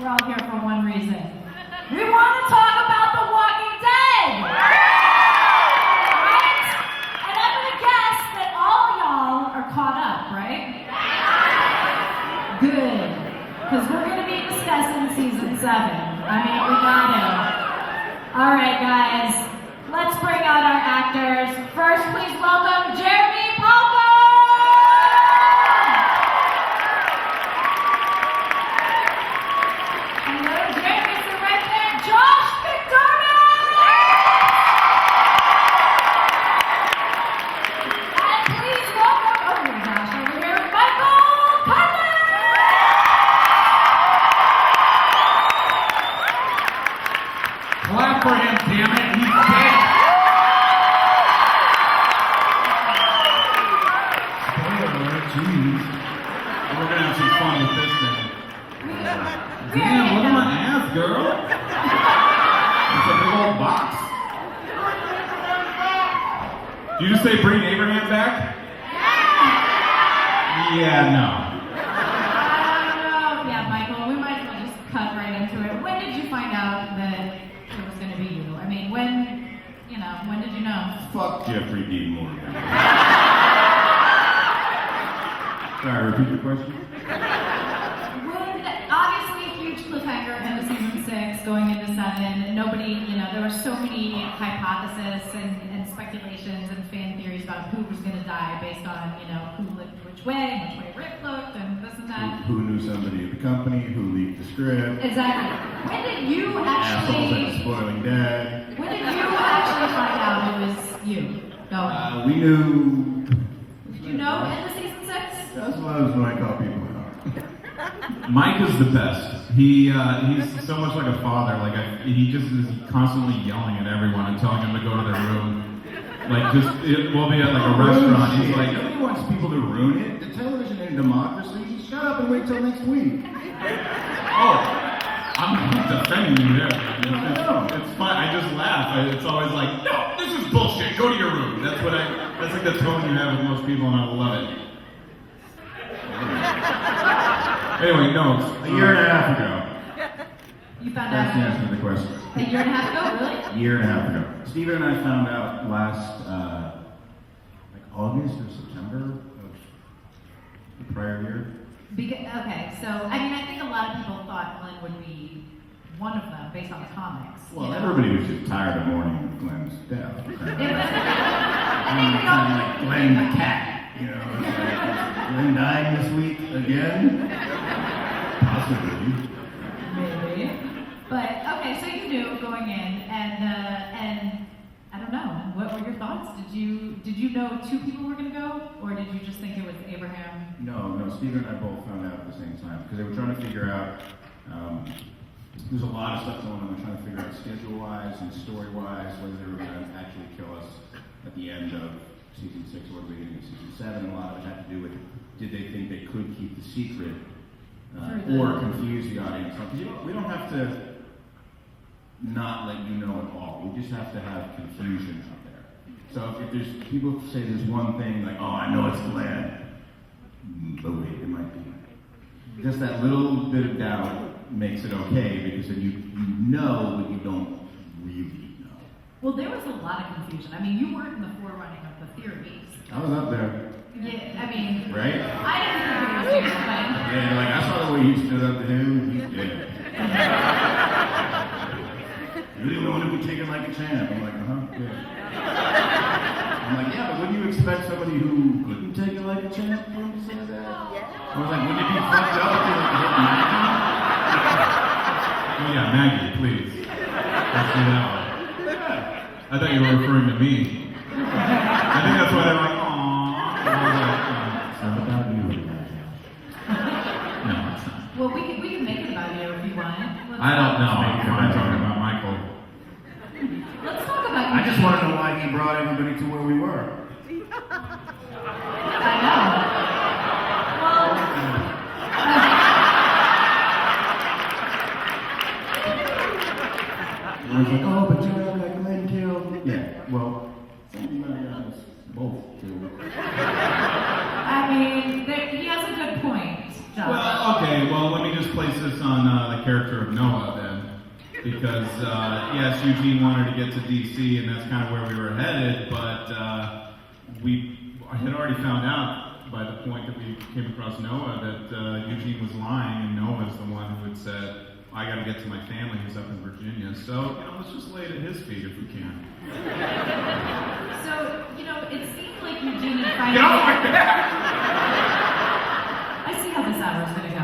We're all here for one reason. We want to talk about The Walking Dead! Right? And I'm going to guess that all y'all are caught up, right? Good. Because we're going to be discussing season 7. I mean, we got it. All right, guys. Let's bring out our actors. First, please welcome Jeremy Palmer! For him, damn it, he's dead. Spoiler alert, jeez. We're gonna have some fun with this thing. Damn, look at my ass, girl. It's a big old box. Did you just say bring Abraham back? Yeah, no. Yeah, Michael, we might as well just cut right into it. When did you find out that it was going to be you? I mean, when did you know? Fuck Jeffrey Dean Morgan. Sorry, repeat the question. Obviously, a huge cliffhanger into season 6, going into 7. Nobody, there were so many hypotheses and speculations and fan theories about who was going to die based on, who looked which way Rick looked, and this and that. Who knew somebody at the company, who leaked the script. Exactly. When did you actually... Spoiling Dad. When did you actually find out it was you? We knew... Did you know in the season 6? That's what I was when I call people out. Mike is the best. He's so much like a father. He just is constantly yelling at everyone and telling them to go to their room. We'll be at a restaurant. He's like, nobody wants people to ruin it. The television ain't democracy. Shut up and wait till next week. oh, I'm not defending you there. It's fine. I just laugh. It's always like, no, this is bullshit. Go to your room. That's like the tone you have with most people, and I love it. Anyway, no. A year and a half ago. You found That's out. the answer to the question. A year and a half ago, really? A year and a half ago. Steven and I found out last, August or September of the prior year. Okay, so, I think a lot of people thought Glenn would be one of them based on the comics. Well, everybody was just tired of mourning Glenn's death. I think we all... Like Glenn the cat, it's like, is Glenn dying this week again? Possibly. Maybe. But, okay, so you knew going in, and I don't know, what were your thoughts? Did you know 2 people were going to go, or did you just think it was Abraham? No, Steven and I both found out at the same time, because they were trying to figure out, there's a lot of stuff going on, they're trying to figure out schedule-wise and story-wise, whether they were going to actually kill us at the end of season 6 or the beginning of season 7. A lot of it had to do with, did they think they could keep the secret, or confuse the audience? We don't have to not let you know at all. We just have to have confusion out there. So if there's people say there's one thing, like, oh, I know it's Glenn, but wait, it might be. Just that little bit of doubt makes it okay, because then you know, but you don't really know. Well, there was a lot of confusion. You weren't in the forerunning of the theories. I was up there. Yeah, right? I didn't think it was you, but... Yeah, I saw the way you stood up to him, he's dead. You didn't know when to be taken like a champ. I'm like, yeah. I'm like, yeah, but wouldn't you expect somebody who couldn't take it like a champ for him to say that? I was like, wouldn't it be fucked up to hit Maggie? Oh yeah, Maggie, please. Let's do that one. I thought you were referring to me. I think that's why they're like, aww. It's not about you. No, it's not. Well, we can make it about you if you want. I don't know. I'm talking about Michael. Let's talk about you. I just want to know why he brought everybody to where we were. I know. Well, I was like, oh, but you know that Glenn killed. Yeah, well, somebody might have got us both killed. he has a good point, John. Well, Okay, well, let me just place this on the character of Noah then. Because, yes, Eugene wanted to get to DC, and that's kind of where we were headed, but we had already found out by the point that we came across Noah that Eugene was lying, and Noah is the one who had said, I got to get to my family who's up in Virginia. So, let's just lay it at his feet if we can. So, it seemed like Eugene finally... Get off my back! I see how this hour is going to go.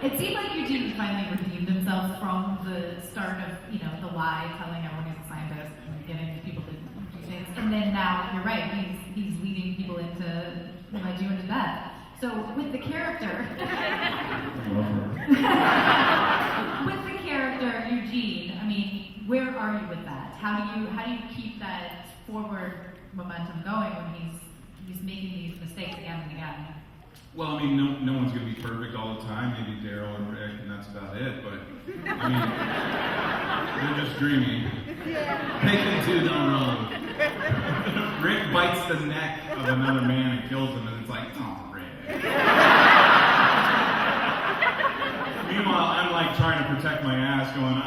It seemed like Eugene finally redeemed himself from the start of, the lie, telling everyone he's a scientist and getting people to do things. And then now, you're right, he's leading people into, led you into death. So with the character, Eugene, I mean, where are you with that? How do you keep that forward momentum going when he's making these mistakes again and again? Well, I mean, no one's going to be perfect all the time. Maybe Daryl and Rick, and that's about it. But, I mean, they're just dreaming. They can do no wrong. Rick bites the neck of another man and kills him, and it's like, oh, Rick. Meanwhile, I'm like trying to protect my ass, going,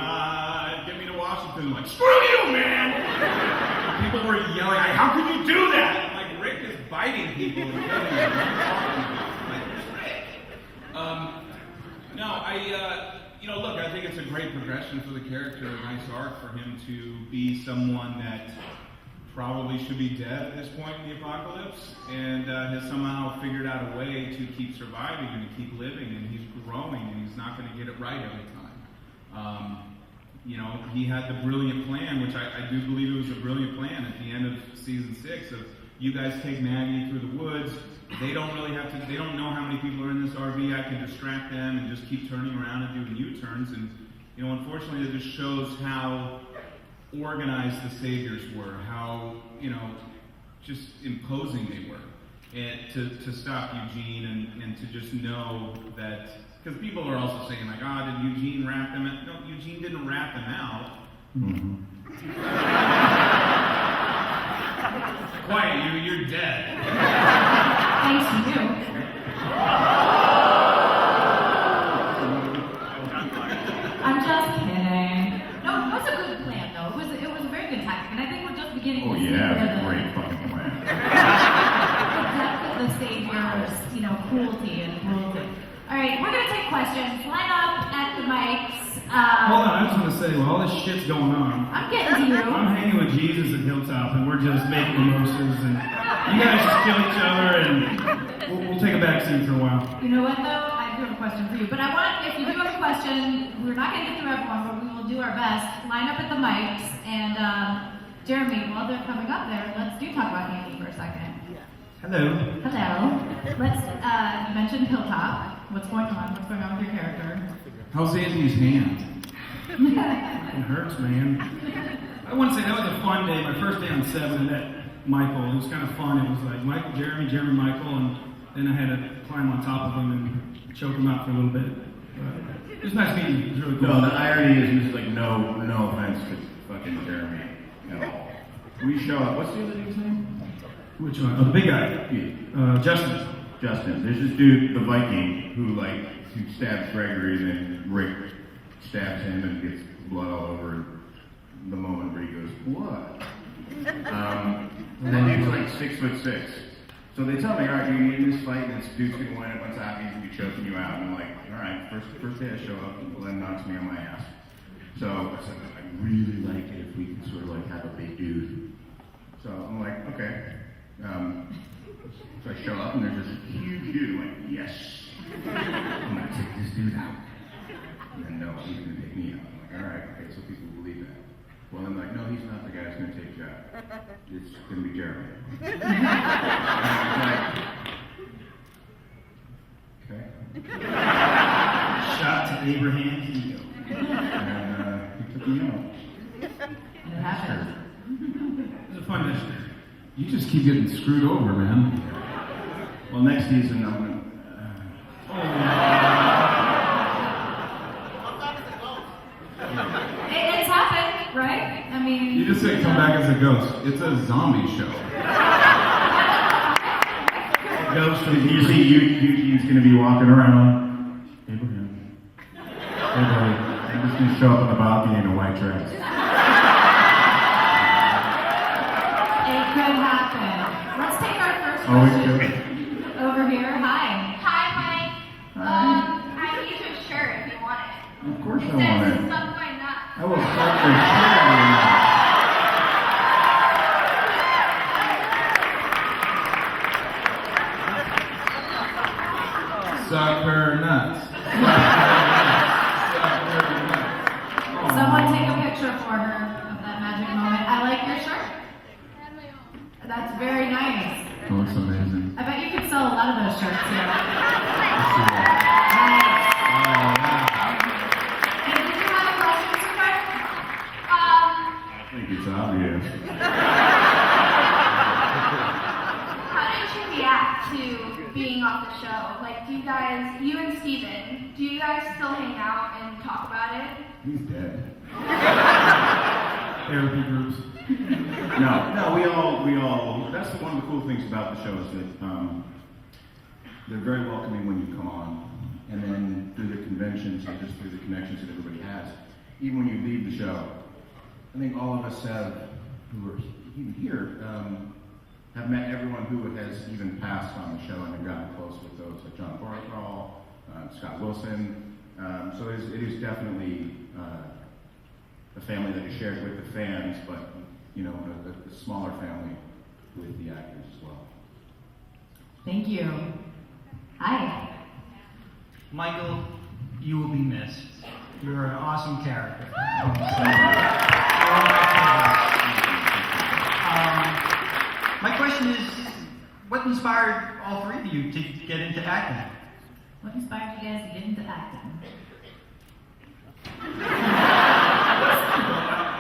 get me to Washington. I'm like, screw you, man! People were yelling, how can you do that? I'm like, Rick is biting people and killing them. Look, I think it's a great progression for the character, a nice arc for him to be someone that probably should be dead at this point in the apocalypse, and has somehow figured out a way to keep surviving and to keep living, and he's growing, and he's not going to get it right every time. He had the brilliant plan, which I do believe it was a brilliant plan at the end of season 6 of you guys take Maggie through the woods. They don't know how many people are in this RV. I can distract them and just keep turning around and doing U-turns. And, unfortunately, it just shows how organized the Saviors were, how, just imposing they were. And to stop Eugene and to just know that, because people are also saying, like, did Eugene rat them out? No, Eugene didn't rat them out. Mm-hmm. Quiet, you're dead. Thanks to you. I'm just kidding. No, it was a good plan, though. It was a very good tactic, and I think we're just beginning to see it's a great fucking plan. the depth of the Savior's, cruelty and cruelty. All right, we're gonna take questions. Line up at the mics. Hold on, I just want to say, while all this shit's going on, I'm getting to you. I'm hanging with Jesus at Hilltop, and we're just making mimosas, and you guys just kill each other, and we'll take a back seat for a while. You know what, though? I do have a question for you. But if you do have a question, we're not going to get through everyone, but we will do our best. Line up at the mics, and Jeremy, while they're coming up there, let's talk about Andy for a second. Hello. Hello. You mentioned Hilltop. What's going on? What's going on with your character? How's Andy's hand? It hurts, man. I want to say that was a fun day. My first day on 7, I met Michael. It was kind of fun. It was like Michael, Jeremy, Michael, and then I had to climb on top of him and choke him out for a little bit. But it was nice meeting you. It was really cool. No, the irony is, there's like no offense to fucking Jeremy at all. We show up. What's the other dude's name? Which one? Oh, the big guy. Yeah. Justin. There's this dude, the Viking, who stabs Gregory, and then Rick stabs him and gets blood all over the moment where he goes, what? And that dude's like 6'6". So they tell me, all right, you're in this fight, and this dude's gonna wind up on top of you, he's gonna be choking you out. And I'm like, all right, first day I show up, Glenn knocks me on my ass. So I was like, I really like it if we could sort of have a big dude. So I'm like, okay. So I show up and there's this huge dude. I'm like, yes, I'm gonna take this dude out. And then no, he's gonna take me out. I'm like, all right, okay, so people believe that. Well, I'm like, no, he's not the guy that's gonna take you out. It's gonna be Jeremy. And I was like, okay. Shot to Abraham's ego. And he took me out. And it happened. It was a fun day. You just keep getting screwed over, man. Well, next season I'm gonna. It's happened, right? I mean... You just say come back as a ghost. It's a zombie show. It ghost of You see, Eugene's going to be walking around. Abraham. Hey, buddy. I'm just going to show up on the balcony in a white dress. It could happen. Let's take our first Oh, we question. could. Over here. Hi. Hi, Mike. Hi. I can get you a shirt if you want it. Of course I It want says, it. "Suck my nuts." I will suck your shit out of you. Suck her nuts. Someone take a picture for her of that magic moment. I like your shirt. I have my own. That's very nice. That looks amazing. I bet you could sell a lot of those shirts here. Nice. Hey, did you have a question, Super? I think it's obvious. How did you react to being off the show? Like, do you guys, you and Steven, do you guys still hang out and talk about it? He's dead. therapy groups. No, we all. That's one of the cool things about the show is that they're very welcoming when you come on, and then through the conventions and just through the connections that everybody has. Even when you leave the show, I think all of us have, who are even here, have met everyone who has even passed on the show and have gotten close with those, like John Barthol, Scott Wilson. So it is definitely a family that is shared with the fans, but a smaller family with the actors as well. Thank you. Hi. Michael, you will be missed. You're an awesome character. My question is, what inspired all three of you to get into acting? What inspired you guys to get into acting?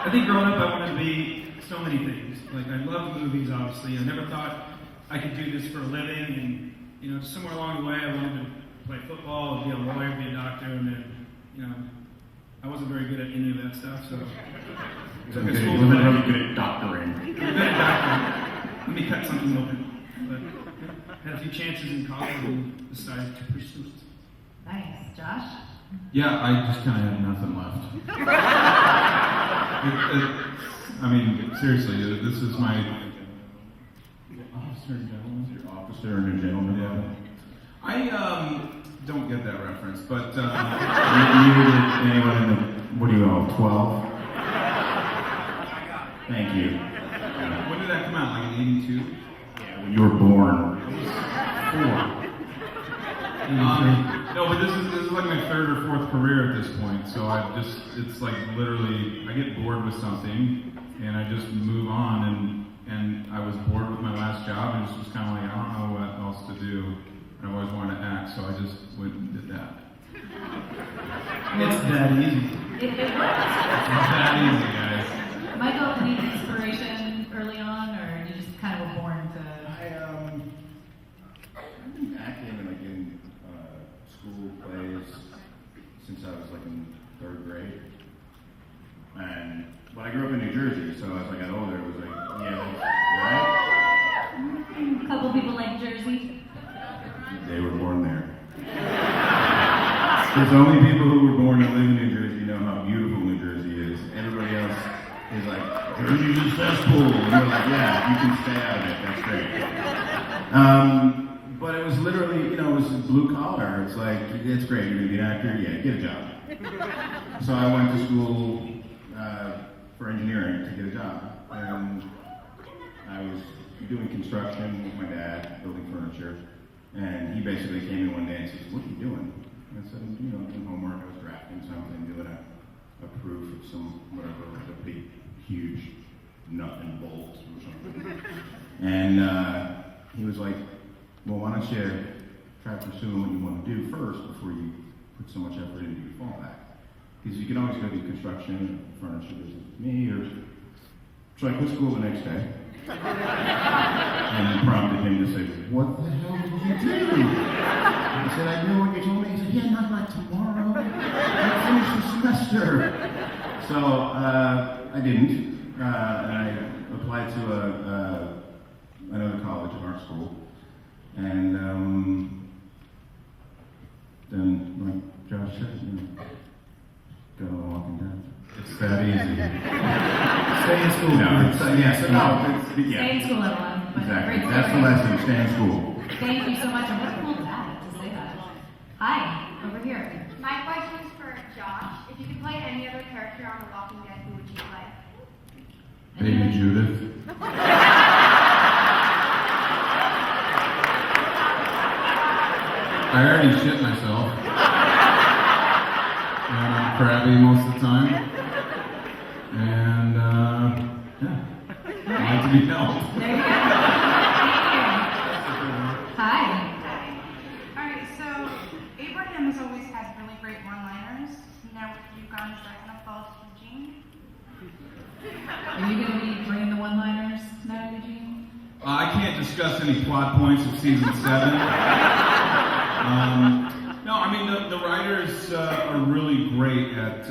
I think growing up, I wanted to be so many things. Like, I loved movies, obviously. I never thought I could do this for a living. And, just somewhere along the way, I wanted to play football, be a lawyer, be a doctor, and then, I wasn't very good at any of that stuff, so. He wasn't really good at doctoring. Good at doctoring. Let me cut something open. But had a few chances in college and decided to pursue it. Nice. Josh? Yeah, I just kind of had nothing left. I mean, seriously, this is my Officer and gentleman? Your officer and a gentleman? Yeah. I don't get that reference, but Neither did anyone in the, what do you know, 12? Thank you. when did that come out? Like in '82? Yeah, when you were born. 4. No, but this is like my third or fourth career at this point. So it's like literally, I get bored with something, and I just move on. And I was bored with my last job, and just was kind of like, I don't know what else to do. I always wanted to act, so I just went and did that. It's that easy. It worked. It's that easy, guys. Michael, any inspiration early on, or you just kind of were born to? I've been acting in school plays since I was in 3rd grade. But I grew up in New Jersey, so as I got older, it was like, yeah, that's right. A couple people like Jersey. They were born there. There's only people who were born and live in New Jersey know how beautiful New Jersey is. Everybody else is like, Jersey's a cesspool. And you're like, yeah, you can stay out of it. That's great. But it was literally, it was blue collar. It's like, it's great. You're going to be an actor? Yeah, get a job. So I went to school for engineering to get a job. And I was doing construction with my dad, building furniture. And he basically came in one day and said, what are you doing? And I said, doing homework. I was drafting something, doing a proof of some, whatever, like a big, huge nut and bolt or something. And he was like, well, why don't you try pursuing what you want to do first before you put so much effort into your fallback? Because you can always go do construction, furniture business with me, or so I quit school the next day. And prompted him to say, what the hell did you do? I said, I know what you told me. He said, yeah, not like tomorrow. I finished the semester. So I didn't. And I applied to another college, an art school. And then, like Josh said, go on Walking Dead. It's that easy. Stay in school. No, it's, yes, no, it's, Stay in yeah, school, everyone. But exactly. great That's the story. lesson, stay in school. Thank you so much. And what a cool dad to say that. Hi, over here. My question is for Josh. If you could play any other character on The Walking Dead, who would you play? Baby Judith. I already shit myself. And I'm crabby most of the time. And, yeah. I like to be helped. There you go. Thank you. Hi. Alright, so Abraham has always had really great one-liners. Now with you gone, is that gonna fall to Eugene? Are you going to be bringing the one-liners now, Eugene? I can't discuss any plot points of season 7. No, I mean, the writers are really great at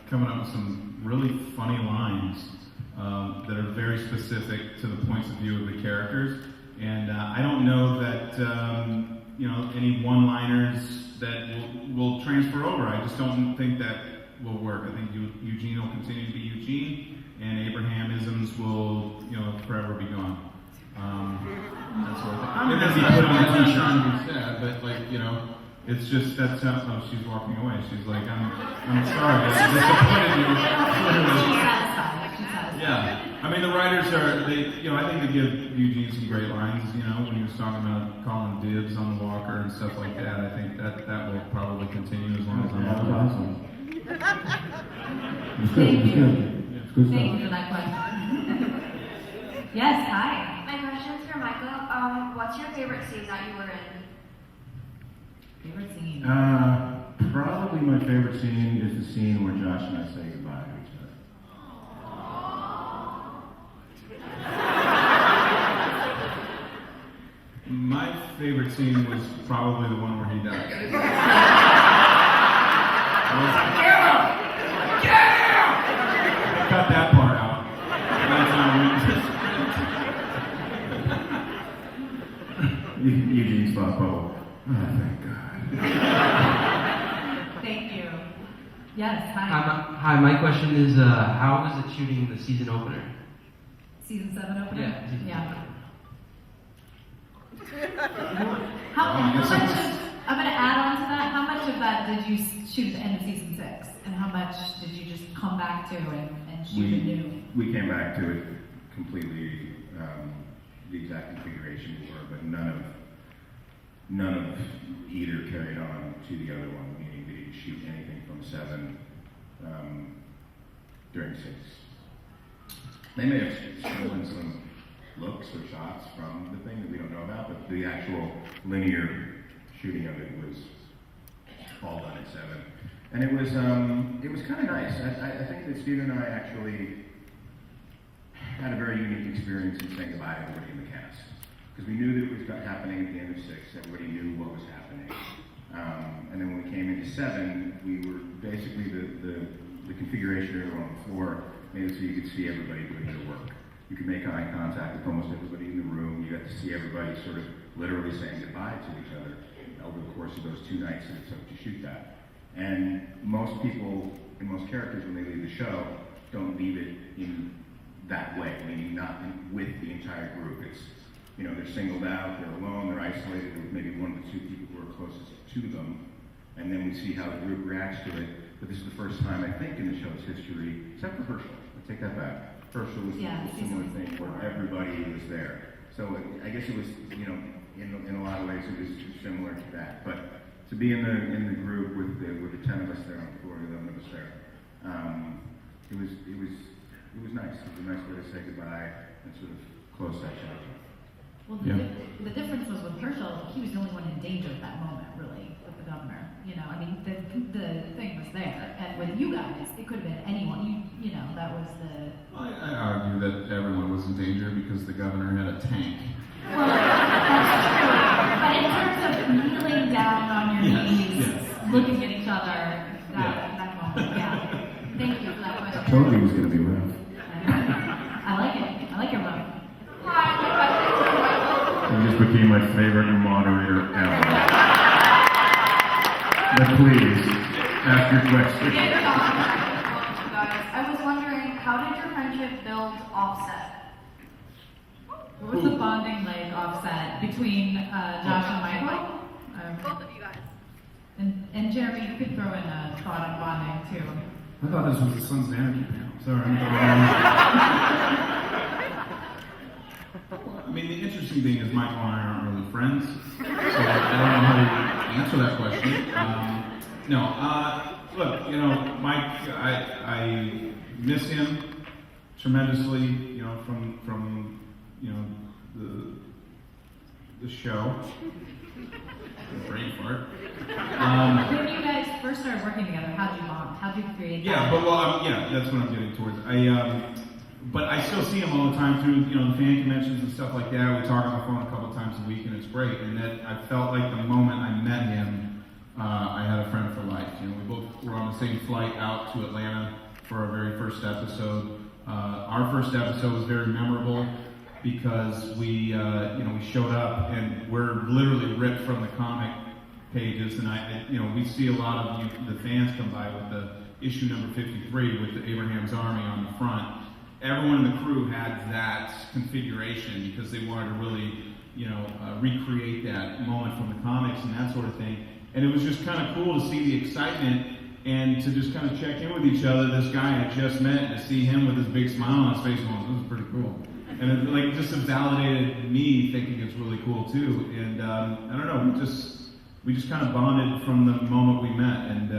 coming up with some really funny lines that are very specific to the points of view of the characters. And I don't know that, any one-liners that will transfer over. I just don't think that will work. I think Eugene will continue to be Eugene, and Abrahamisms will, forever be gone. That sort of thing. I'm gonna be put on the t-shirt. Yeah, but it's just that's how she's walking away. She's like, I'm sorry, I disappointed you. She's satisfied. She's satisfied. Yeah, I mean the writers are I think they give Eugene some great lines. When he was talking about calling dibs on the walker and stuff like that. I think that will probably continue as long as I'm alive. Thank you. Thank you for that question. Yes, hi. My question is for Michael. What's your favorite scene that you were in? Favorite scene? Probably my favorite scene is the scene where Josh and I say goodbye to each other. My favorite scene was probably the one where he died. Cut that part out. Eugene's thought bubble. Oh, thank God. Thank you. Yes, hi. Hi, my question is, how was it shooting the season opener? Season 7 opener? Yeah, season How much of, I'm going to add on to that, how much of that did you shoot at the end of season 6? And how much did you just come back to and shoot anew? We came back to it completely, the exact configuration we were, but none of either carried on to the other one, meaning we didn't shoot anything from 7 during 6. They may have stolen some looks or shots from the thing that we don't know about, but the actual linear shooting of it was all done at 7. And it was kind of nice. I think that Steve and I actually had a very unique experience in saying goodbye to everybody in the cast. Because we knew that it was happening at the end of 6, everybody knew what was happening. And then when we came into 7, we were basically the configuration of on the floor made it so you could see everybody doing their work. You could make eye contact with almost everybody in the room. You got to see everybody sort of literally saying goodbye to each other over the course of those 2 nights that it took to shoot that. And most people and most characters, when they leave the show, don't leave it in that way, meaning not with the entire group. It's, they're singled out, they're alone, they're isolated with maybe 1 or 2 people who are closest to them, and then we see how the group reacts to it. But this is the first time, I think, in the show's history, except for Herschel. I take that back. Herschel was a similar thing where everybody was there. So I guess it was, in a lot of ways, it was similar to that. But to be in the group with the 10 of us there on the floor, 11 of us there, it was nice. It was a nice way to say goodbye and sort of close that chapter. Well, the difference was with Herschel, he was the only one in danger at that moment, really, with the governor. The thing was there. And with you guys, it could have been anyone. That was the... I argue that everyone was in danger because the governor had a tank. Well, that's true. But in terms of kneeling down on your knees, looking at each other, that moment, Thank you for that question. I told you it was going to be rough. I like it. I like your love. Hi, my question is for Michael. You just became my favorite moderator ever. But please, ask your question. I was wondering, how did your friendship build offset? What was the bonding like offset between Josh and Michael? Both of you guys. And Jeremy, you could throw in a thought on bonding too. I thought this was the Sons of Anarchy panel. Sorry. I mean, the interesting thing is Michael and I aren't really friends, so I don't know how to answer that question. Look, you know, Mike, I miss him tremendously, you know, from you know, the show. Brain fart. When you guys first started working together, how'd you bond? How'd you create that? Yeah, that's what I'm getting towards. But I still see him all the time through, you know, the fan conventions and stuff like that. We talk on the phone a couple times a week, and it's great. And that I felt like the moment I met him, I had a friend for life. You know, we both were on the same flight out to Atlanta for our very first episode. Our first episode was very memorable because we showed up and we're literally ripped from the comic pages, and we see a lot of the fans come by with the issue number 53 with the Abraham's Army on the front. Everyone in the crew had that configuration because they wanted to really, recreate that moment from the comics and that sort of thing. And it was just kind of cool to see the excitement and to just kind of check in with each other. This guy I just met, and to see him with his big smile on his face, this was pretty cool. And it just validated me thinking it's really cool too. And I don't know, we just kind of bonded from the moment we met. And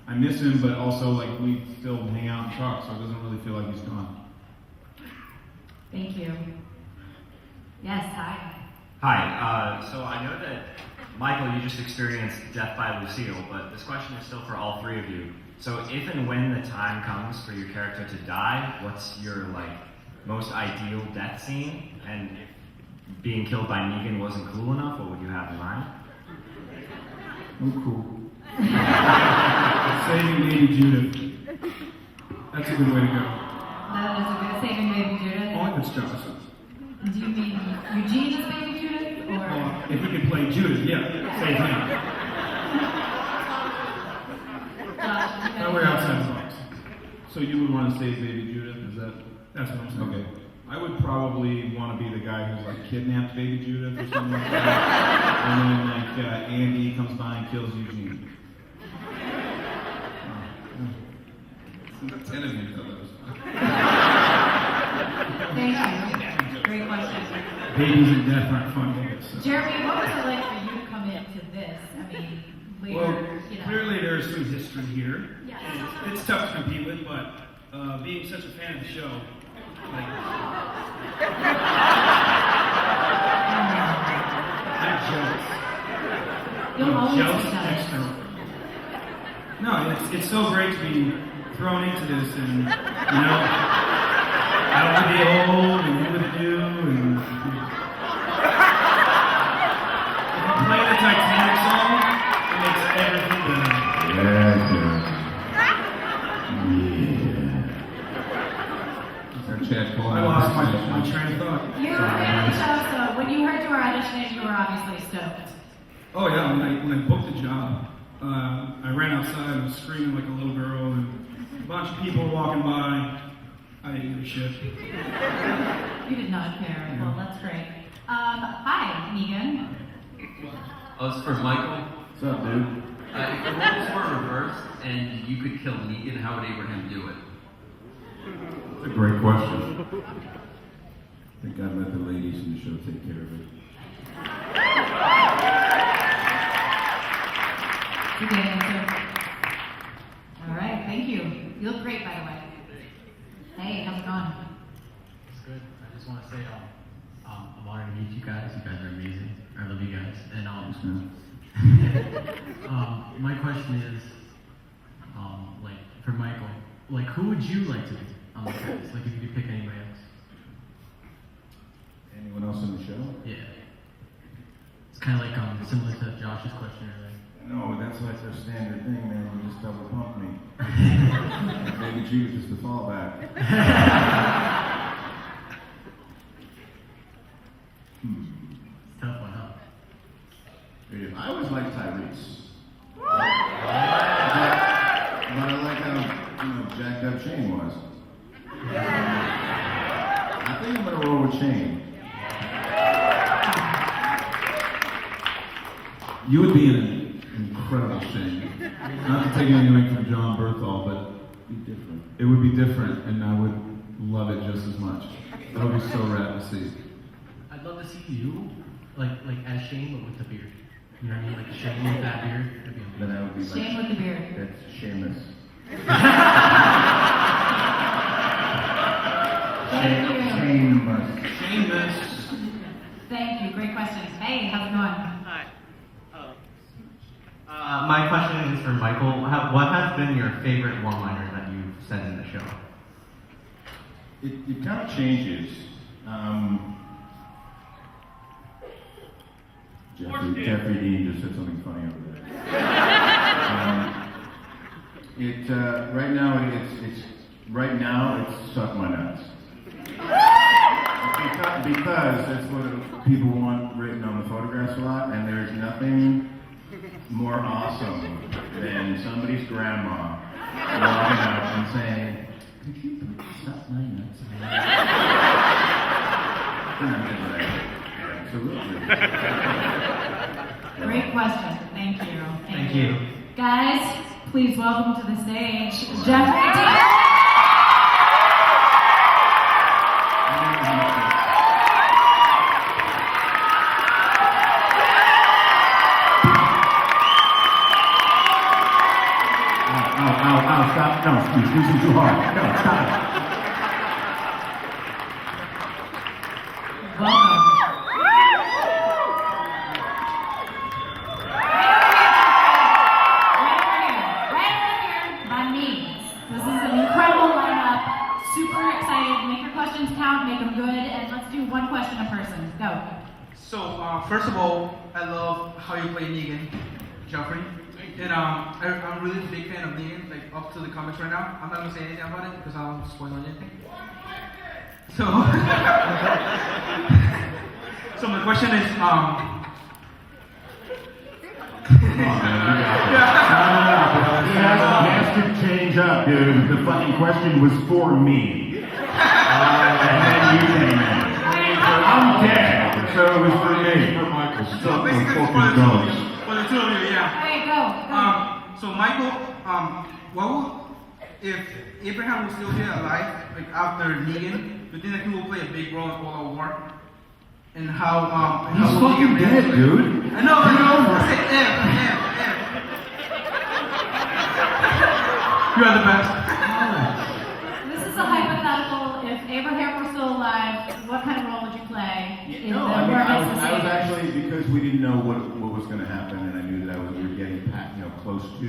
I miss him, but also we still hang out and talk, so it doesn't really feel like he's gone. Thank you. Yes, hi. Hi. So I know that, Michael, you just experienced death by Lucille, but this question is still for all three of you. So if and when the time comes for your character to die, what's your most ideal death scene? And if being killed by Negan wasn't cool enough, what would you have in mind? Oh, cool. Saving Baby Judith. That's a good way to go. That is a good saving Baby Judith. Only if it's Josh. Do you mean Eugene as Baby Judith, or? If we could play Judith, yeah, save him. Josh, That way outside the box. So you would want to save Baby Judith? Is that? That's what I'm saying. Okay. I would probably want to be the guy who's kidnapped Baby Judith or something like that. And then Andy comes by and kills Eugene. 10 of you thought that was fun. Thank you. Great question. Babies and death aren't fun days. So. Jeremy, what was it like for you to come into this? I mean, later, Well, clearly there's some history here. Yes. And it's tough to compete with, but being such a fan of the show, I'm jealous. You'll I'm always jealous be of jealous. Dexter. No, it's so great to be thrown into this, and out with the old and in with the new, and if you play the Titanic song, it makes everything better. I lost my train of thought. You're a fan of the show, so when you heard you were auditioning, you were obviously stoked. Oh yeah, when I booked the job, I ran outside and was screaming like a little girl, and a bunch of people were walking by. I didn't give a shit. You did not care. Well, that's great. Hi, Negan. Oh, it's for Michael. What's up, dude? If the roles were reversed and you could kill Negan, how would Abraham do it? That's a great question. I think I'd let the ladies in the show take care of it. Good answer. All right, thank you. You look great, by the way. Hey, how's it going? It's good. I just want to say I'm honored to meet you guys. You guys are amazing. I love you guys. And my question is, for Michael, who would you like to be on the cast? If you could pick anybody else. Anyone else in the show? Yeah. It's kind of similar to Josh's question earlier. No, that's their standard thing, man. You just double pump me. Baby G was just the fallback. up Shane was. I think I'm gonna roll with Shane. You would be an incredible Shane. Not to take anything from John Berthal, but Be different. it would be different, and I would love it just as much. That would be so rad to see. I'd love to see you, like as Shane, but with the beard. You know what I mean? Like Shane with that beard. That'd be amazing. Then I would be Shane with the beard. That's Seamus. Thank you. Seamus. Seamus. Thank you. Great questions. Hey, how's it going? My question is for Michael. What has been your favorite one-liner that you've said in the show? It kind of changes. Jeffrey Dean just said something funny over there. Right now it's suck my nuts. Because that's what people want written on the photographs a lot, and there's nothing more awesome than somebody's grandma walking up and saying, "Could you suck my nuts?" Absolutely. Great question. Thank you. Thank you. Guys, please welcome to the stage, Jeffrey D. Stop. No, squeezing too hard. No, stop it. Welcome. Right over here, by me. This is an incredible lineup. Super excited. Make your questions count, make them good, and let's do one question a person. Go. So, first of all, I love how you play Negan, Joffrey. And I'm really a big fan of Negan, like up to the comics right now. I'm not gonna say anything about it because I don't want to spoil anything. So, so my question is, Come on, man. He has to change up, dude. The fucking question was for me. And then you came in. I'm dead, so it was for me. so basically it's for the two of you, yeah. Hey, go. So Michael, what would, if Abraham was still here alive, like after Negan, do you think that he will play a big role in All Out War? And how, He's fucking dead, dude. I know, Get over I it. said You are the best. This is a hypothetical. If Abraham were still alive, what kind of role would you play? in No, the I War was Mississippi? actually, because we didn't know what was going to happen, and I knew that we were getting close to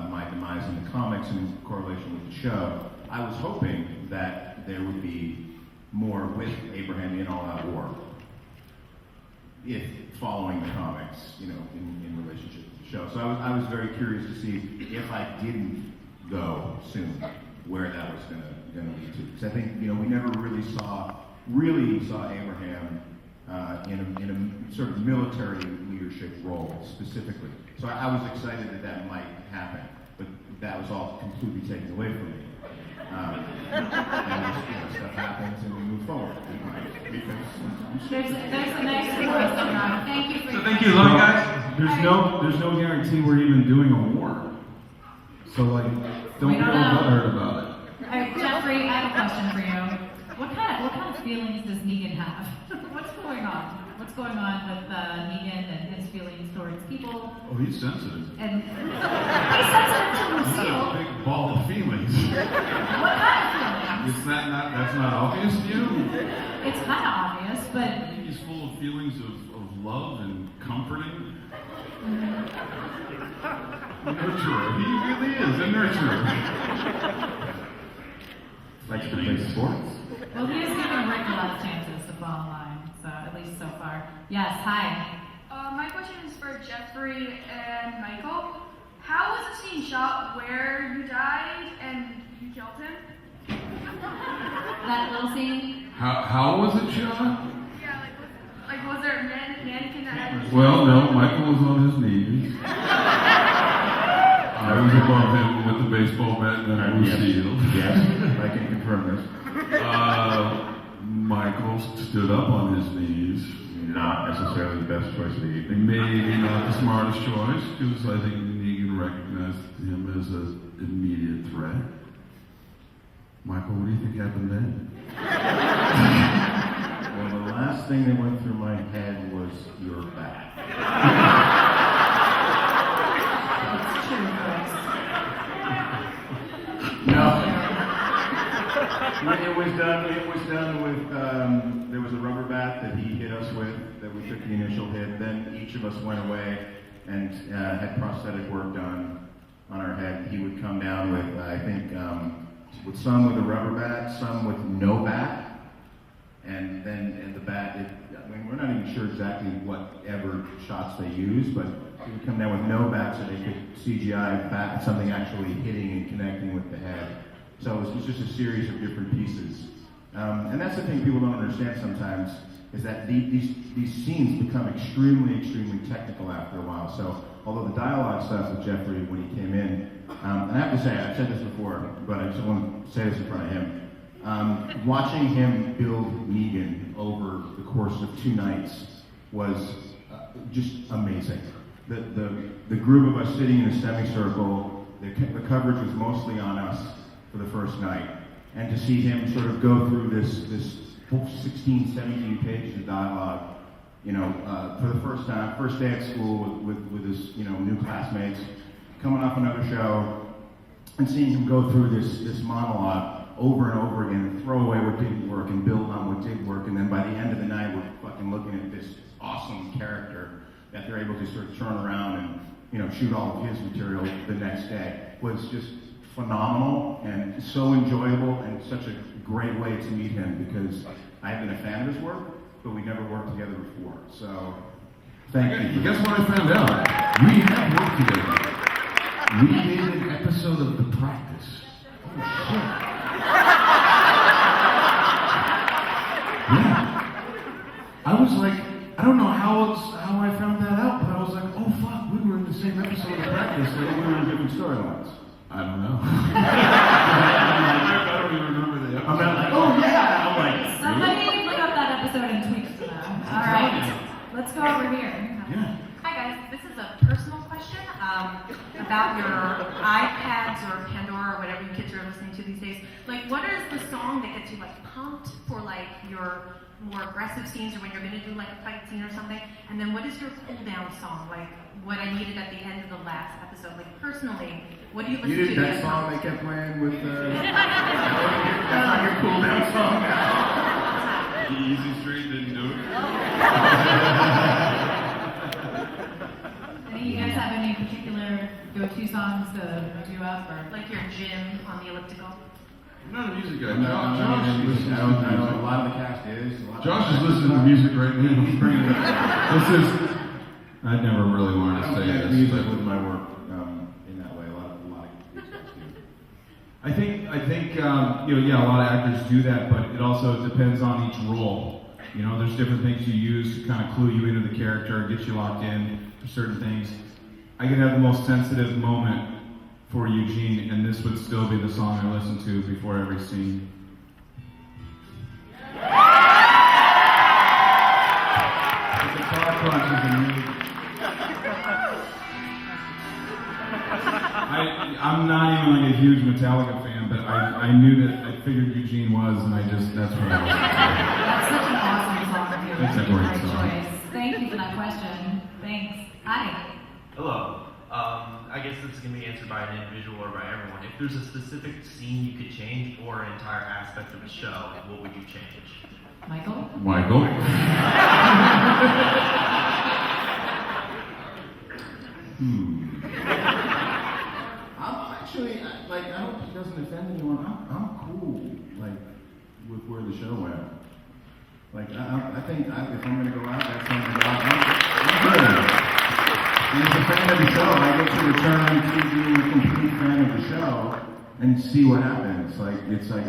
my demise in the comics in correlation with the show. I was hoping that there would be more with Abraham in All Out War, if following the comics, in relationship to the show. So I was very curious to see if I didn't go soon, where that was going to lead to. Because I think we never really saw Abraham in a sort of military leadership role specifically. So I was excited that might happen, but that was all completely taken away from me. And stuff happens and we move forward. There's a nice voice. Thank you for So thank you, love you guys. There's no guarantee we're even doing a war. So don't We be don't all know. butthurt about it. All right, Jeffrey, I have a question for you. What kind of feelings does Negan have? What's going on? What's going on with Negan and his feelings towards people? Oh, he's sensitive. And he's sensitive to He's got Lucille. a big ball of feelings. What kind of feelings? That's not obvious to you? It's kind of obvious, but He's full of feelings of love and comforting. Nurturer. He really is a nurturer. Likes to play sports. well, he is giving Rick a lot of chances to fall in line. So at least so far. Yes. Hi. My question is for Jeffrey and Michael. How was the scene shot where you died and you killed him? That little scene. How was it shot? Yeah, was there a mannequin that had? Well, no, Michael was on his knees. I was above him with the baseball bat and then Lucille. Yes, I can confirm this. Michael stood up on his knees. Not necessarily the best choice of the evening. Maybe not the smartest choice, because I think Negan recognized him as an immediate threat. Michael, what do you think happened then? Well, the last thing that went through my head was your back. No. It was done with, there was a rubber bat that he hit us with, that we took the initial hit. Then each of us went away and had prosthetic work done on our head. He would come down with, I think, with some with a rubber bat, some with no bat. And then the bat, I mean, we're not even sure exactly whatever shots they used, but he would come down with no bat so they could CGI bat, something actually hitting and connecting with the head. So it was just a series of different pieces. And that's the thing people don't understand sometimes, is that these scenes become extremely, extremely technical after a while. So although the dialogue stuff with Jeffrey when he came in, and I have to say, I've said this before, but I just want to say this in front of him. Watching him build Negan over the course of 2 nights was just amazing. The group of us sitting in a semicircle, the coverage was mostly on us for the first night, and to see him sort of go through this 16, 17 pages of dialogue, you know, for the first time, first day at school with his, you know, new classmates, coming off another show, and seeing him go through this monologue over and over again, and throw away what didn't work and build on what did work, and then by the end of the night, we're fucking looking at this awesome character that they're able to sort of turn around and, you know, shoot all of his material the next day. Was just phenomenal and so enjoyable and such a great way to meet him, because I've been a fan of his work, but we never worked together before. So, thank you. Guess what I found out? We have worked together. We did an episode of The Practice. Oh, shit. Yeah. I was like, I don't know how I found that out, but I was like, oh fuck, we were in the same episode of The Practice. Like, we were in different storylines. I don't know. I don't even remember the episode. I'm not like, oh yeah! I'm like, Somebody look up that episode and tweet it to them. All right, let's go over here. Yeah. Hi guys, this is a personal question about your iPads or Pandora or whatever you kids are listening to these days. Like, what is the song that gets you like pumped for like your more aggressive scenes, or when you're going to do like a fight scene or something? And then what is your cool down song? Like what I needed at the end of the last episode. Like personally, what do you listen to? You did that song they kept playing with. That's not your cool down song. The Easy Street didn't do it. Any of you guys have any particular go-to songs to do up, or like your gym on the elliptical? I'm not a music guy. I know a lot of the cast is. Josh is listening to music right now. This is. I'd never really wanted to say this. Music with my work in that way. A lot of guys do. I think you know, yeah, a lot of actors do that, but it also depends on each role. You know, there's different things you use to kind of clue you into the character, get you locked in for certain things. I could have the most sensitive moment for Eugene, and this would still be the song I listen to before every scene. The guitar crunch is amazing. I'm not even like a huge Metallica fan, but I knew that, I figured Eugene was, and that's what I was. that's such an awesome song. Too. That's a great song. Choice. Thank you for that question. Thanks. Hi. Hello. I guess this is going to be answered by an individual or by everyone. If there's a specific scene you could change or an entire aspect of the show, what would you change? Michael? Michael? I'm actually, like, I hope it doesn't offend anyone. I'm cool, like, with where the show went. Like, I think if I'm going to go out, that's something I'm good. And as a fan of the show, I get to return to being a complete fan of the show and see what happens. Like, it's like,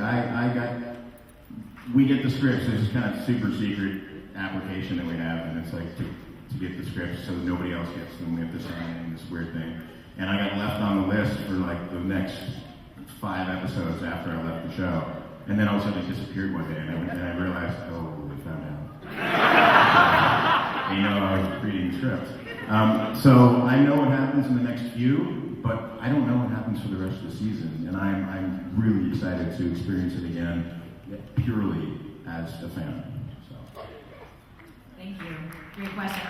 we get the scripts. There's this kind of super secret application that we have, and it's like to get the scripts so nobody else gets them. We have to sign in this weird thing. And I got left on the list for like the next 5 episodes after I left the show. And then all of a sudden it disappeared one day, and I realized, oh, we found out. And, I was reading the script. So I know what happens in the next few, but I don't know what happens for the rest of the season. And I'm really excited to experience it again, purely as a fan. So. Thank you. Great question.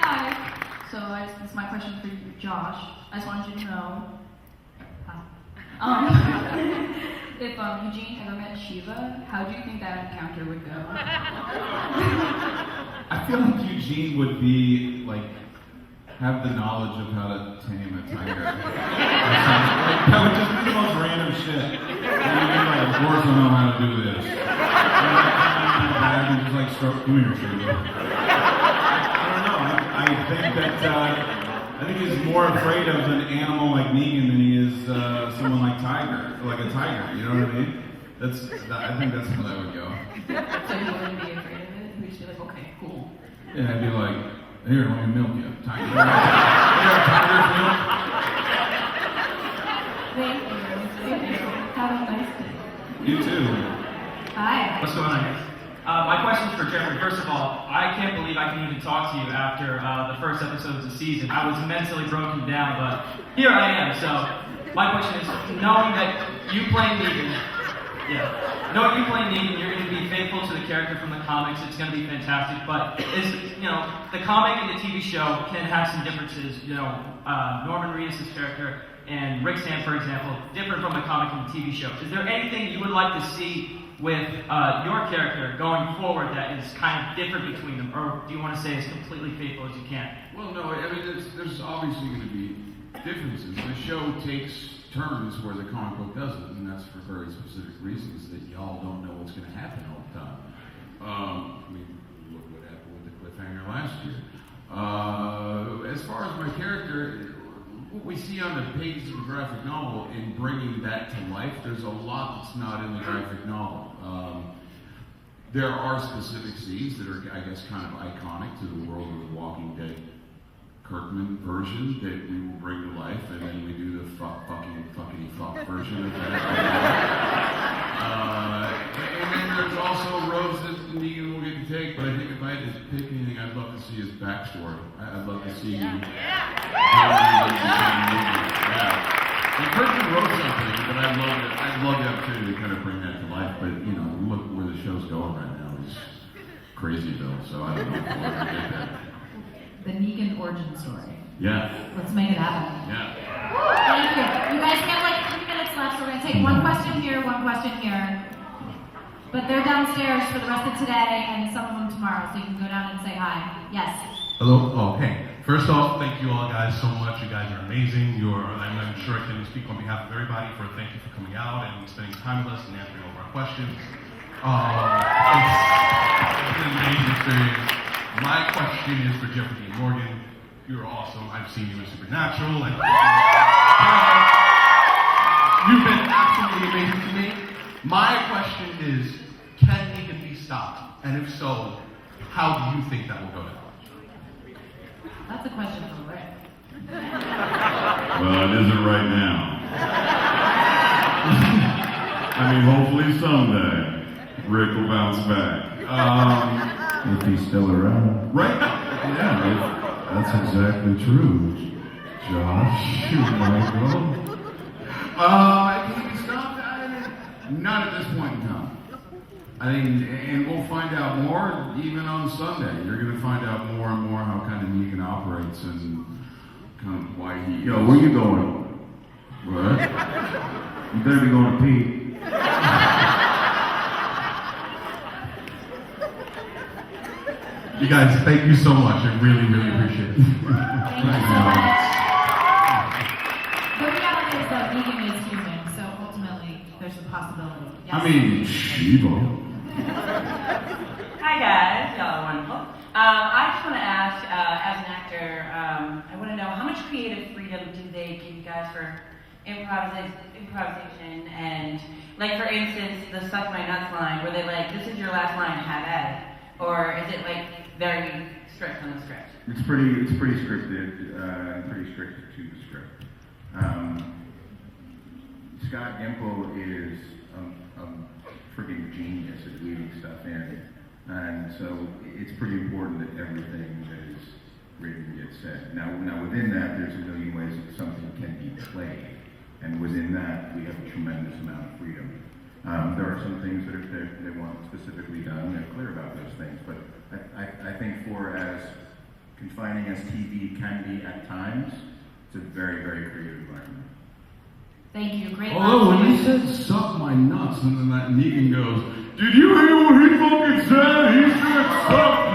Hi. So this is my question for you, Josh. I just wanted you to know. If Eugene ever met Shiva, how do you think that encounter would go? I feel like Eugene would be have the knowledge of how to tame a tiger. That would just be the most random shit. And you'd be like, of course I know how to do this. And just stroke, come here, Shiva. I don't know. I think he's more afraid of an animal like Negan than he is someone like a tiger. You know what I mean? I think that's how that would go. So you wouldn't be afraid of it? You'd just be like, okay, cool. Yeah, I'd be like, here, let me milk you. Tiger. Here, tiger's milk. Thank you. Have a nice day. You too. Hi. What's going on, guys? My question is for Jeffrey. First of all, I can't believe I can even talk to you after the first episode of the season. I was mentally broken down, but here I am. So, my question is, knowing that you play Negan, you're going to be faithful to the character from the comics. It's going to be fantastic. But the comic and the TV show can have some differences. Norman Reedus' character and Rick Sand, for example, different from the comic and the TV show. Is there anything you would like to see with your character going forward that is kind of different between them, or do you want to say as completely faithful as you can? Well, no, I mean, there's obviously going to be differences. The show takes turns where the comic book doesn't, and that's for very specific reasons that y'all don't know what's going to happen all the time. I mean, look what happened with the cliffhanger last year. As far as my character, what we see on the pages of the graphic novel in bringing that to life, there's a lot that's not in the graphic novel. There are specific scenes that are, I guess, kind of iconic to the world of the Walking Dead Kirkman version that we will bring to life, and then we do the fuckity fuck version of that. And then there's also roads that Negan will get to take, but I think if I had to pick anything, I'd love to see his backstory. I'd love to see how Negan became Negan. And Kirkman wrote something, but I'd love the opportunity to kind of bring that to life. But look where the show's going right now is Crazyville, so I don't know if we're gonna get that. The Negan origin story. Yeah. Let's make it happen. Yeah. Thank you. You guys have 3 minutes left, so we're going to take one question here, one question here. But they're downstairs for the rest of today and some of them tomorrow, so you can go down and say hi. Yes. Hello. Oh, hey. First off, thank you all guys so much. You guys are amazing. I'm sure I can speak on behalf of everybody for thank you for coming out and spending time with us and answering all of our questions. It's been an amazing experience. My question is for Jeffrey Dean Morgan. You're awesome. I've seen you in Supernatural. You've been absolutely amazing to me. My question is, can Negan be stopped? And if so, how do you think that will go down? That's a question for Rick. Well, it isn't right now. I mean, hopefully someday Rick will bounce back. If he's still around. Right? Yeah, that's exactly true. Josh, Michael. Can he be stopped? Not at this point in time. I think, and we'll find out more even on Sunday. You're going to find out more and more how kind of Negan operates and kind of why he. Yo, where you going? What? You better be going to pee. You guys, thank you so much. I really, really appreciate it. Thank you so much. The reality is that Negan is human, so ultimately there's a possibility. Yes? I mean, Shiva. Hi guys, y'all are wonderful. I just want to ask, as an actor, I want to know how much creative freedom do they give you guys for improvisation and, like for instance, the suck my nuts line, where they like, this is your last line, have at it, or is it like very strict on the script? It's pretty scripted, pretty restricted to the script. Scott Gimple is a freaking genius at weaving stuff in, and so it's pretty important that everything that is written gets said. Now within that, there's a million ways that something can be played, and within that, we have a tremendous amount of freedom. There are some things that they want specifically done, they're clear about those things, but I think for as confining as TV can be at times, it's a very, very creative environment. Thank you. Great. Although when he said "suck my nuts" and then that Negan goes, "Did you hear what he fucking said? He said suck